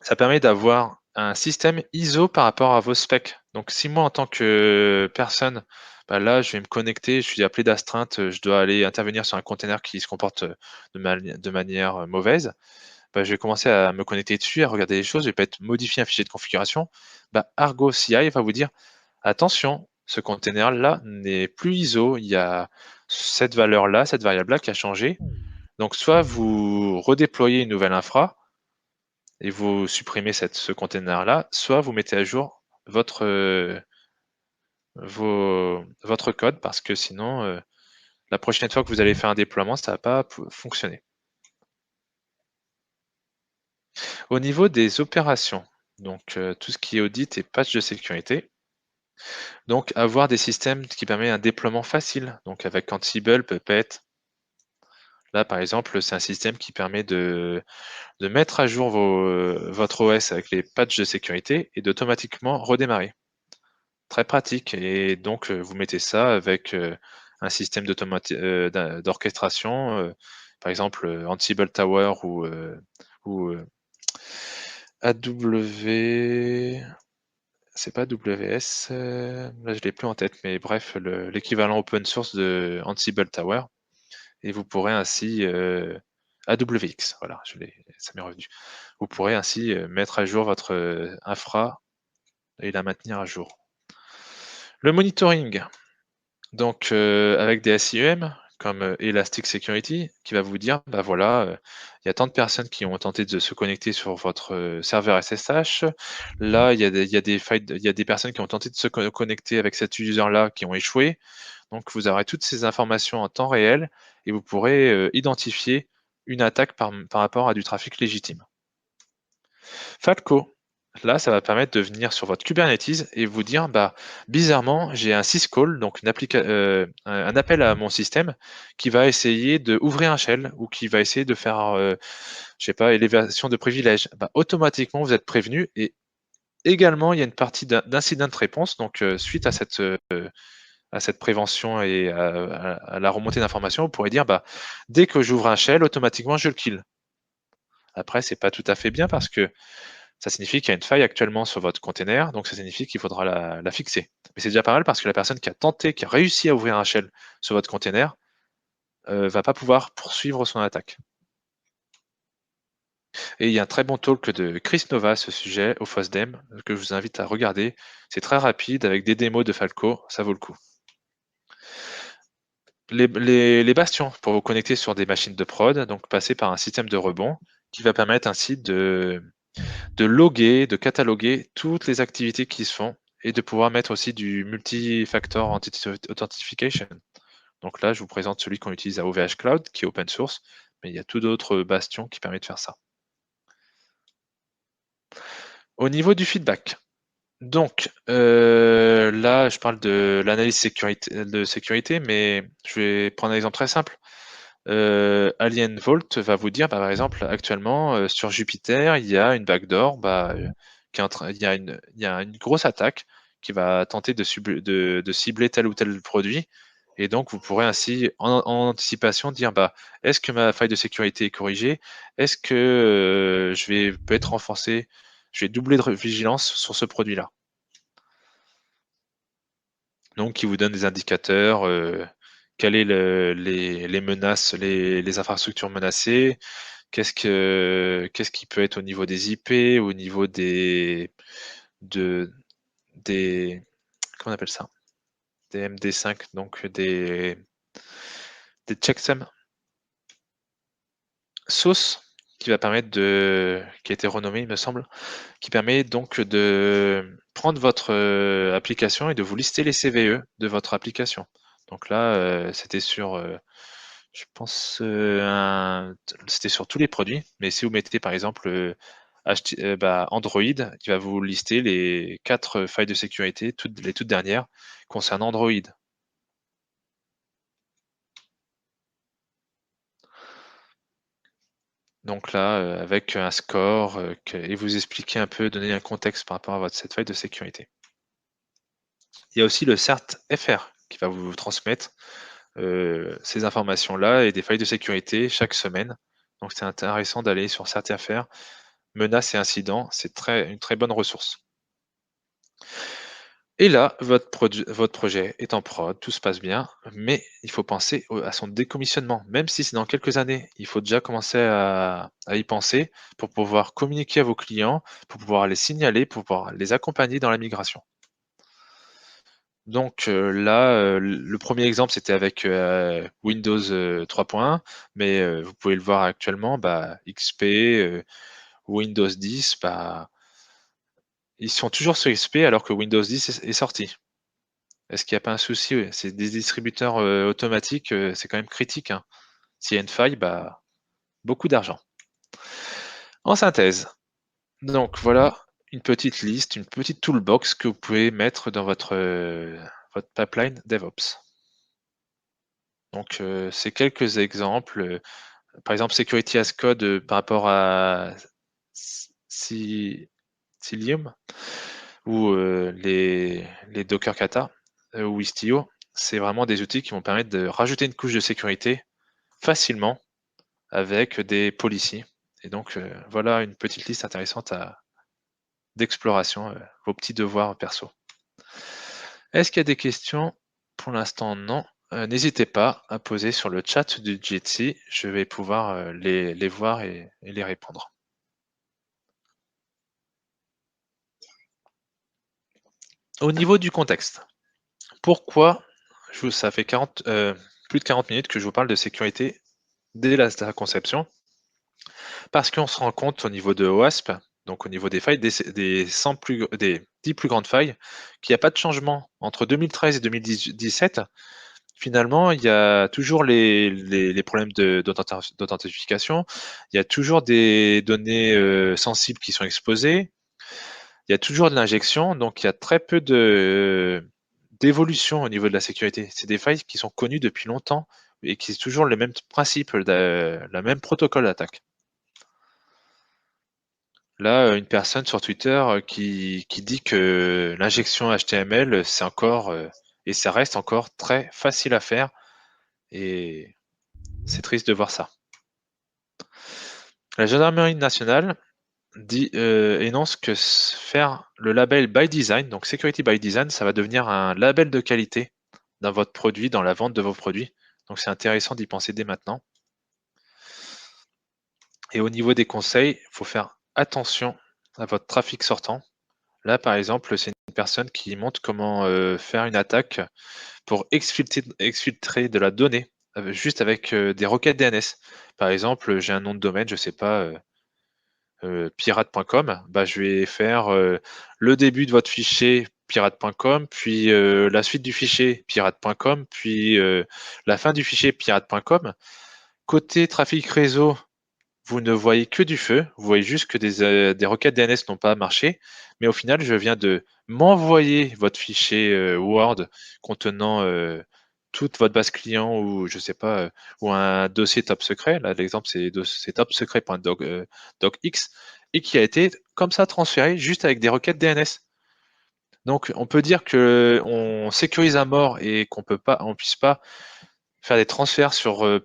ça permet d'avoir un système ISO par rapport à vos specs. Donc si moi en tant que personne, bah là je vais me connecter, je suis appelé d'astreinte, je dois aller intervenir sur un container qui se comporte de manière mauvaise, bah, je vais commencer à me connecter dessus, à regarder les choses, je vais peut-être modifier un fichier de configuration. Bah, Argo CI va vous dire attention, ce container-là n'est plus ISO, il y a cette valeur-là, cette variable-là qui a changé. Donc, soit vous redéployez une nouvelle infra et vous supprimez ce container-là, soit vous mettez à jour votre code parce que sinon, la prochaine fois que vous allez faire un déploiement, ça ne va pas fonctionner. Au niveau des opérations, donc tout ce qui est audit et patch de sécurité, donc avoir des systèmes qui permettent un déploiement facile, donc avec Ansible, Puppet, Là, par exemple, c'est un système qui permet de mettre à jour votre OS avec les patchs de sécurité et d'automatiquement redémarrer. Très pratique. Et donc, vous mettez ça avec un système d'orchestration, par exemple Ansible Tower ou AW. C'est pas WS, là je l'ai plus en tête, mais bref, l'équivalent open source de Ansible Tower. Et vous pourrez ainsi AWX, voilà, ça m'est revenu. Vous pourrez ainsi mettre à jour votre infra et la maintenir à jour. Le monitoring, donc avec des SIEM comme Elastic Security, qui va vous dire, bah voilà, il y a tant de personnes qui ont tenté de se connecter sur votre serveur SSH. Là, il y a des personnes qui ont tenté de se connecter avec cet user-là qui ont échoué. Donc vous aurez toutes ces informations en temps réel et vous pourrez identifier une attaque par rapport à du trafic légitime. Falco, là, ça va permettre de venir sur votre Kubernetes et vous dire, bah, bizarrement, j'ai un syscall, donc un appel à mon système qui va essayer de ouvrir un shell ou qui va essayer de faire, je sais pas, élévation de privilèges. Bah, automatiquement, vous êtes prévenu et également, il y a une partie d'incident réponse. Donc, suite à cette prévention et à la remontée d'informations, vous pourrez dire, bah, dès que j'ouvre un shell, automatiquement, je le kill. Après, c'est pas tout à fait bien parce que ça signifie qu'il y a une faille actuellement sur votre container, donc ça signifie qu'il faudra la fixer. Mais c'est déjà pas mal parce que la personne qui a réussi à ouvrir un shell sur votre container, va pas pouvoir poursuivre son attaque. Et il y a un très bon talk de Chris Nova à ce sujet au FOSDEM que je vous invite à regarder. C'est très rapide avec des démos de Falco, ça vaut le coup. Les bastions pour vous connecter sur des machines de prod, donc passer par un système de rebond qui va permettre ainsi de loguer, de cataloguer toutes les activités qui se font et de pouvoir mettre aussi du multi-factor authentication. Donc là, je vous présente celui qu'on utilise à OVH Cloud, qui est open source, mais il y a tout d'autres bastions qui permettent de faire ça. Au niveau du feedback, donc là, je parle de l'analyse de sécurité, mais je vais prendre un exemple très simple. Alien Vault va vous dire, bah, par exemple, actuellement, sur Jupiter, il y a une backdoor, il y a une grosse attaque qui va tenter de cibler tel ou tel produit. Et donc, vous pourrez ainsi, en anticipation, dire, bah, est-ce que ma faille de sécurité est corrigée? Est-ce que peut être renforcé? Je vais doubler de vigilance sur ce produit-là. Donc, qui vous donne des indicateurs, quelles est les menaces, les infrastructures menacées, qu'est-ce qui peut être au niveau des IP, au niveau des comment on appelle ça? Des MD5, donc des checksums. Sauce, qui va permettre qui a été renommé, il me semble, qui permet donc de prendre votre application et de vous lister les CVE de votre application. Donc là, c'était sur, je pense, c'était sur tous les produits, mais si vous mettez par exemple Android, qui va vous lister les 4 failles de sécurité, les toutes dernières, concernant Android. Donc là, avec un score, et vous expliquer un peu, donner un contexte par rapport à cette faille de sécurité. Il y a aussi le CERT-FR qui va vous transmettre ces informations-là et des failles de sécurité chaque semaine. Donc c'est intéressant d'aller sur CERT-FR, menaces et incidents, c'est une très bonne ressource. Et là, votre projet est en prod, tout se passe bien, mais il faut penser à son décommissionnement. Même si c'est dans quelques années, il faut déjà commencer à y penser pour pouvoir communiquer à vos clients, pour pouvoir les signaler, pour pouvoir les accompagner dans la migration. Donc là, le premier exemple, c'était avec Windows 3.1, mais vous pouvez le voir actuellement, XP, Windows 10, ils sont toujours sur XP alors que Windows 10 est sorti. Est-ce qu'il n'y a pas un souci? C'est des distributeurs automatiques, c'est quand même critique, hein. S'il y a une faille, beaucoup d'argent. En synthèse, donc voilà une petite liste, une petite toolbox que vous pouvez mettre dans votre pipeline DevOps. Donc, c'est quelques exemples. Par exemple, Security as Code par rapport à Cilium ou les Docker Kata ou Istio. C'est vraiment des outils qui vont permettre de rajouter une couche de sécurité facilement avec des policies. Et donc, voilà une petite liste intéressante d'exploration, vos petits devoirs perso. Est-ce qu'il y a des questions? Pour l'instant, non. N'hésitez pas à poser sur le chat du Jitsi. Je vais pouvoir les voir et les répondre. Au niveau du contexte, pourquoi ça fait plus de 40 minutes que je vous parle de sécurité dès la conception? Parce qu'on se rend compte au niveau de OWASP, donc au niveau des failles, des 10 plus grandes failles, qu'il n'y a pas de changement entre 2013 et 2017. Finalement, il y a toujours les problèmes d'authentification, il y a toujours des données sensibles qui sont exposées, il y a toujours de l'injection, donc il y a très peu d'évolution au niveau de la sécurité. C'est des failles qui sont connues depuis longtemps et qui sont toujours le même principe, la même protocole d'attaque. Là, une personne sur Twitter qui dit que l'injection HTML, c'est encore et ça reste encore très facile à faire et c'est triste de voir ça. La gendarmerie nationale énonce que faire le label by design, donc Security by Design, ça va devenir un label de qualité dans votre produit, dans la vente de vos produits. Donc c'est intéressant d'y penser dès maintenant. Et au niveau des conseils, il faut faire attention à votre trafic sortant. Là, par exemple, c'est une personne qui montre comment faire une attaque pour exfiltrer de la donnée juste avec des requêtes DNS. Par exemple, j'ai un nom de domaine, je ne sais pas, pirate.com, bah, je vais faire le début de votre fichier pirate.com, puis la suite du fichier pirate.com, puis la fin du fichier pirate.com. Côté trafic réseau, vous ne voyez que du feu, vous voyez juste que des requêtes DNS n'ont pas marché, mais au final, je viens de m'envoyer votre fichier Word contenant toute votre base client ou je sais pas, ou un dossier top secret. Là, l'exemple, c'est topsecret.docx et qui a été comme ça transféré juste avec des requêtes DNS. Donc, on peut dire que on sécurise à mort et on puisse pas faire des transferts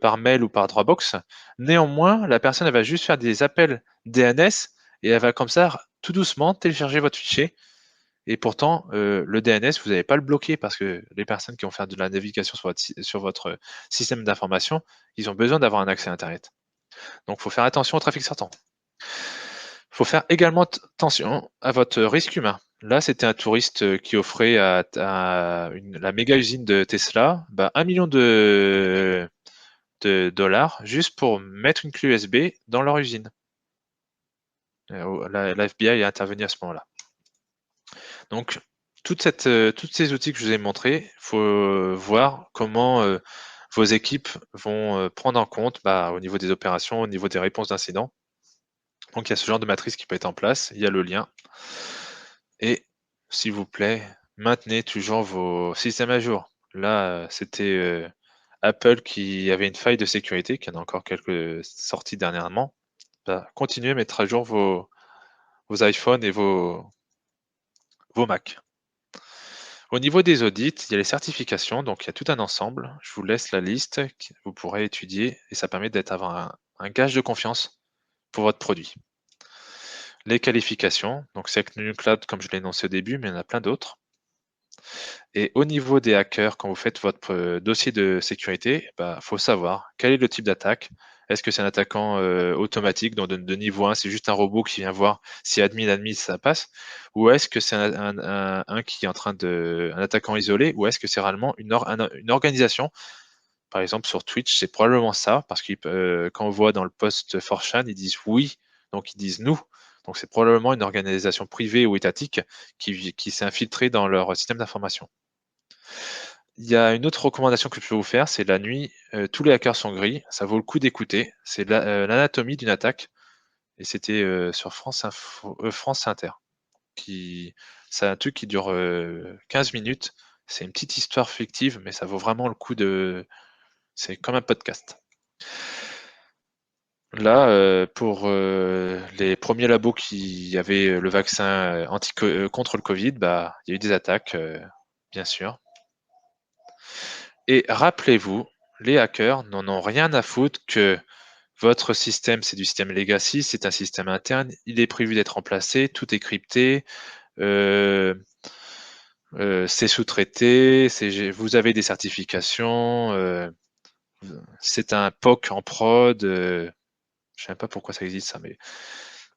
par mail ou par Dropbox. Néanmoins, la personne elle va juste faire des appels DNS et elle va comme ça tout doucement télécharger votre fichier. Et pourtant, le DNS, vous n'allez pas le bloquer parce que les personnes qui vont faire de la navigation sur votre système d'information, ils ont besoin d'avoir un accès à Internet. Donc, il faut faire attention au trafic sortant. Il faut faire également attention à votre risque humain. Là, c'était un touriste qui offrait à la méga usine de Tesla 1 million de dollars juste pour mettre une clé USB dans leur usine. La FBI est intervenue à ce moment-là. Donc, tous ces outils que je vous ai montrés, il faut voir comment vos équipes vont prendre en compte au niveau des opérations, au niveau des réponses d'incidents. Donc, il y a ce genre de matrice qui peut être en place. Il y a le lien. Et s'il vous plaît, maintenez toujours vos systèmes à jour. Là, c'était Apple qui avait une faille de sécurité, qui en a encore quelques sorties dernièrement. Continuez à mettre à jour vos iPhones et vos Mac. Au niveau des audits, il y a les certifications, donc il y a tout un ensemble. Je vous laisse la liste que vous pourrez étudier et ça permet d'avoir un gage de confiance pour votre produit. Les qualifications, donc c'est Cloud comme je l'ai énoncé au début, mais il y en a plein d'autres. Et au niveau des hackers, quand vous faites votre dossier de sécurité, faut savoir quel est le type d'attaque. Est-ce que c'est un attaquant automatique, donc de niveau 1, c'est juste un robot qui vient voir si admin, ça passe? Ou est-ce que c'est un qui est en train un attaquant isolé? Ou est-ce que c'est réellement une organisation? Par exemple, sur Twitch, c'est probablement ça, parce que quand on voit dans le post 4chan, ils disent oui, donc ils disent nous. Donc c'est probablement une organisation privée ou étatique qui s'est infiltrée dans leur système d'information. Il y a une autre recommandation que je peux vous faire, c'est la nuit, tous les hackers sont gris, ça vaut le coup d'écouter. C'est l'anatomie d'une attaque et c'était sur France Inter. C'est un truc qui dure 15 minutes. C'est une petite histoire fictive, mais ça vaut vraiment le coup C'est comme un podcast. Là, pour les premiers labos qui avaient le vaccin contre le Covid, bah, il y a eu des attaques, bien sûr. Et rappelez-vous, les hackers n'en ont rien à foutre que votre système, c'est du système legacy, c'est un système interne, il est prévu d'être remplacé, tout est crypté, c'est sous-traité, vous avez des certifications, c'est un POC en prod, je sais même pas pourquoi ça existe ça, mais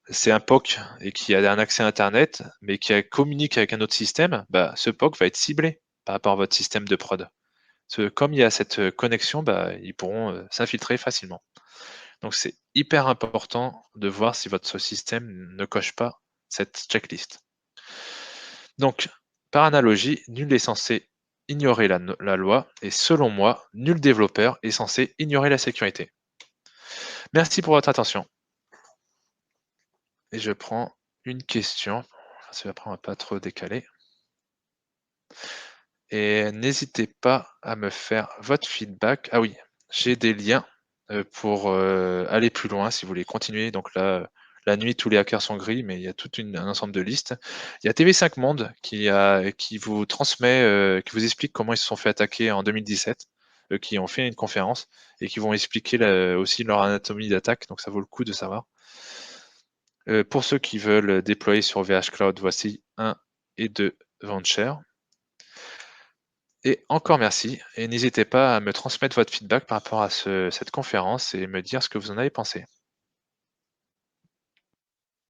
c'est un POC et qui a un accès à Internet, mais communique avec un autre système, bah, ce POC va être ciblé par rapport à votre système de prod. Comme il y a cette connexion, bah, ils pourront s'infiltrer facilement. Donc c'est hyper important de voir si votre système ne coche pas cette checklist. Donc, par analogie, nul n'est censé ignorer la loi et selon moi, nul développeur est censé ignorer la sécurité. Merci pour votre attention. Et je prends une question. Après, on va pas trop décaler. Et n'hésitez pas à me faire votre feedback. Ah oui, j'ai des liens pour aller plus loin si vous voulez continuer. Donc là, la nuit, tous les hackers sont gris, mais il y a tout un ensemble de listes. Il y a TV5 Monde qui vous transmet, qui vous explique comment ils se sont fait attaquer en 2017, qui ont fait une conférence et qui vont expliquer aussi leur anatomie d'attaque. Donc ça vaut le coup de savoir. Pour ceux qui veulent déployer sur VH Cloud, voici 1 et 2 Venture. Et encore merci, et n'hésitez pas à me transmettre votre feedback par rapport à cette conférence et me dire ce que vous en avez pensé.